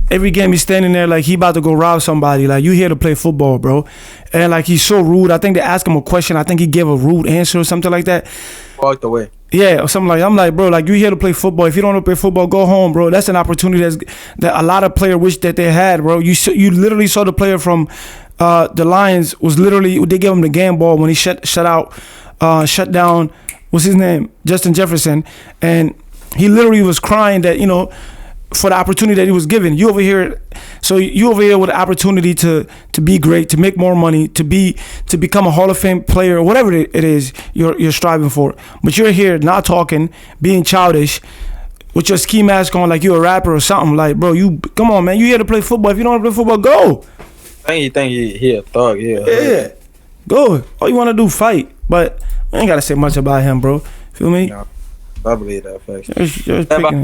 Speaker 3: Every game he's standing there like he about to go rob somebody. Like you here to play football, bro, and like he's so rude. I think they asked him a question. I think he gave a rude answer or something like that.
Speaker 4: Walked away.
Speaker 3: Yeah, or something like I'm like, bro, like you here to play football. If you don't want to play football, go home, bro. That's an opportunity that a lot of players wish that they had, bro. You literally saw the player from the Lions was literally they gave him the game ball when he shut down. What's his name? Justin Jefferson, and he literally was crying that for the opportunity that he was given. You over here with the opportunity to be great, to make more money, to become a Hall of Fame player, or whatever it is you're striving for. But you're here not talking, being childish, with your ski mask on like you're a rapper or something. Like, bro, you come on, man. You here to play football. If you don't want to play football, go.
Speaker 4: I think he a thug.
Speaker 3: Yeah. Go. All you want to do, fight. But I ain't gotta say much about him, bro. Feel me?
Speaker 4: No, I believe that fact.
Speaker 3: Just picking